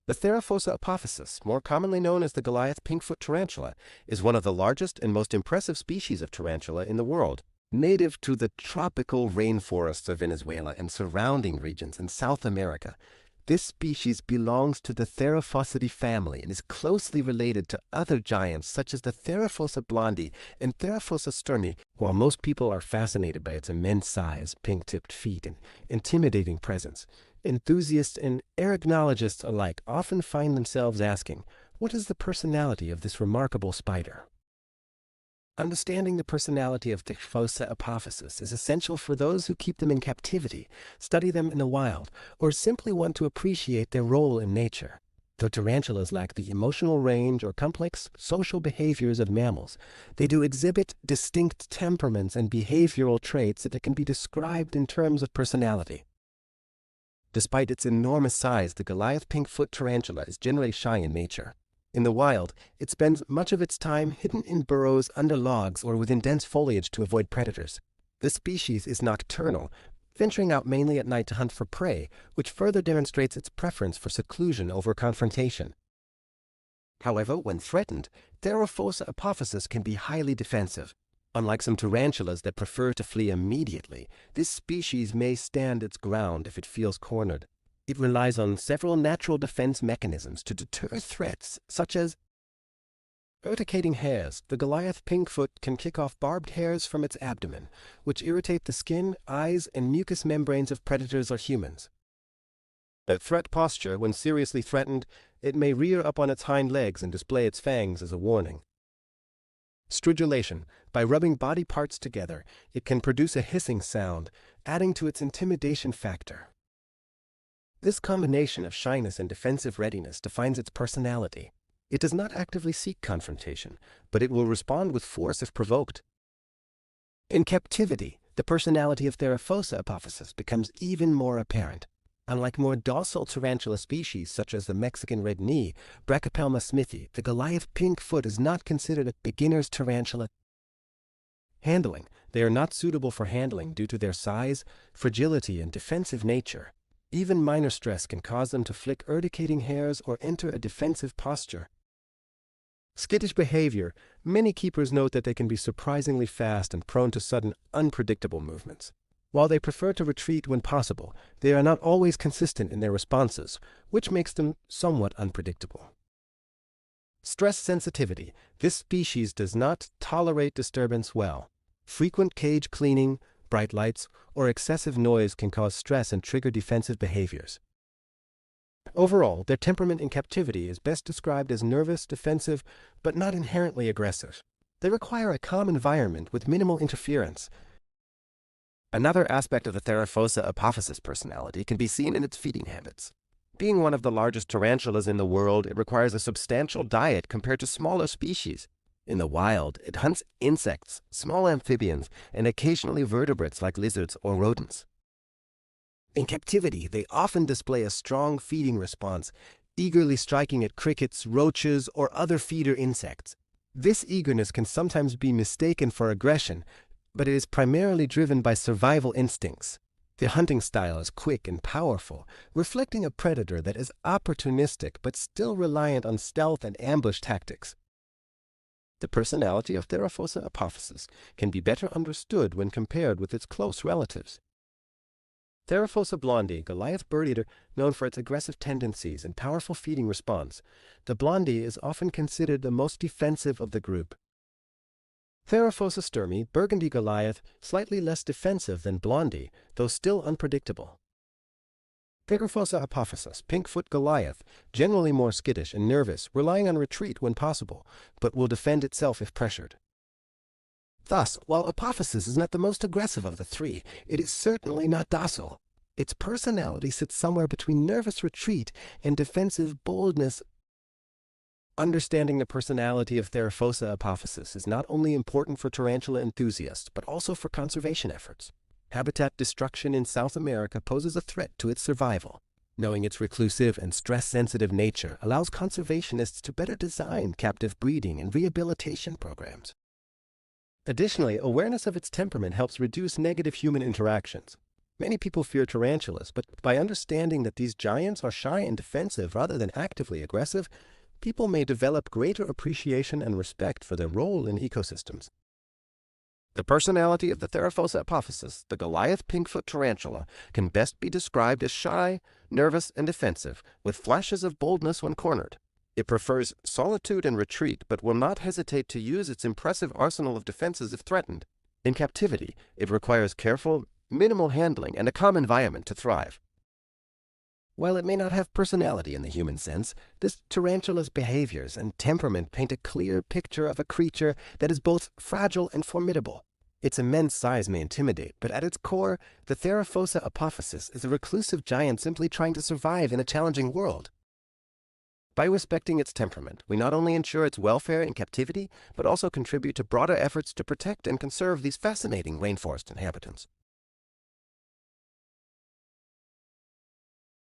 The Theraphosa Apophysis, more commonly known as the Goliath Pinkfoot Tarantula, is one of the largest and most impressive species of tarantula in the world. Native to the tropical rainforests of Venezuela and surrounding regions in South America, this species belongs to the Theraphosidea family and is closely related to other giants such as the Theraphosa blondie and Theraphosa sterni. While most people are fascinated by its immense size, pink-tipped feet, and intimidating presence, enthusiasts and arachnologists alike often find themselves asking, what is the personality of this remarkable spider? Understanding the personality of Theraphosa apophysis is essential for those who keep them in captivity, study them in the wild, or simply want to appreciate their role in nature. Though tarantulas lack the emotional range or complex social behaviors of mammals, they do exhibit distinct temperaments and behavioral traits that can be described in terms of personality. Despite its enormous size, the Goliath Pinkfoot Tarantula is generally shy in nature. In the wild, it spends much of its time hidden in burrows under logs or within dense foliage to avoid predators. This species is nocturnal, venturing out mainly at night to hunt for prey, which further demonstrates its preference for seclusion over confrontation. However, when threatened, Theraphosa apophysis can be highly defensive. Unlike some tarantulas that prefer to flee immediately, this species may stand its ground if it feels cornered. It relies on several natural defense mechanisms to deter threats, such as urticating hairs. The Goliath Pinkfoot can kick off barbed hairs from its abdomen, which irritate the skin, eyes, and mucous membranes of predators or humans. At threat posture, when seriously threatened, it may rear up on its hind legs and display its fangs as a warning. Stridulation. By rubbing body parts together, it can produce a hissing sound, adding to its intimidation factor. This combination of shyness and defensive readiness defines its personality. It does not actively seek confrontation, but it will respond with force if provoked. In captivity, the personality of Theraphosa apophysis becomes even more apparent. Unlike more docile tarantula species such as the Mexican red knee, Brachypelma smithi, the Goliath Pinkfoot is not considered a beginner's tarantula. Handling. They are not suitable for handling due to their size, fragility, and defensive nature. Even minor stress can cause them to flick urticating hairs or enter a defensive posture. Skittish behavior. Many keepers note that they can be surprisingly fast and prone to sudden, unpredictable movements. While they prefer to retreat when possible, they are not always consistent in their responses, which makes them somewhat unpredictable. Stress sensitivity. This species does not tolerate disturbance well. Frequent cage cleaning, bright lights, or excessive noise can cause stress and trigger defensive behaviors. Overall, their temperament in captivity is best described as nervous, defensive, but not inherently aggressive. They require a calm environment with minimal interference. Another aspect of the Theraphosa apophysis personality can be seen in its feeding habits. Being one of the largest tarantulas in the world, it requires a substantial diet compared to smaller species. In the wild, it hunts insects, small amphibians, and occasionally vertebrates like lizards or rodents. In captivity, they often display a strong feeding response, eagerly striking at crickets, roaches, or other feeder insects. This eagerness can sometimes be mistaken for aggression, but it is primarily driven by survival instincts. The hunting style is quick and powerful, reflecting a predator that is opportunistic but still reliant on stealth and ambush tactics. The personality of Theraphosa apophysis can be better understood when compared with its close relatives. Theraphosa blondie, Goliath bird-eater, known for its aggressive tendencies and powerful feeding response. The blondie is often considered the most defensive of the group. Theraphosa sterni, burgundy Goliath, slightly less defensive than blondie, though still unpredictable. Theraphosa apophysis, Pinkfoot Goliath, generally more skittish and nervous, relying on retreat when possible, but will defend itself if pressured. Thus, while apophysis is not the most aggressive of the three, it is certainly not docile. Its personality sits somewhere between nervous retreat and defensive boldness. Understanding the personality of Theraphosa apophysis is not only important for tarantula enthusiasts, but also for conservation efforts. Habitat destruction in South America poses a threat to its survival. Knowing its reclusive and stress-sensitive nature allows conservationists to better design captive breeding and rehabilitation programs. Additionally, awareness of its temperament helps reduce negative human interactions. Many people fear tarantulas, but by understanding that these giants are shy and defensive rather than actively aggressive, people may develop greater appreciation and respect for their role in ecosystems. The personality of the Theraphosa Apophysis, the Goliath Pinkfoot Tarantula, can best be described as shy, nervous, and defensive, with flashes of boldness when cornered. It prefers solitude and retreat, but will not hesitate to use its impressive arsenal of defenses if threatened. In captivity, it requires careful, minimal handling and a calm environment to thrive. While it may not have personality in the human sense, this tarantula's behaviors and temperament paint a clear picture of a creature that is both fragile and formidable. Its immense size may intimidate, but at its core, the Theraphosa Apophysis is a reclusive giant simply trying to survive in a challenging world. By respecting its temperament, we not only ensure its welfare in captivity, but also contribute to broader efforts to protect and conserve these fascinating rainforest inhabitants.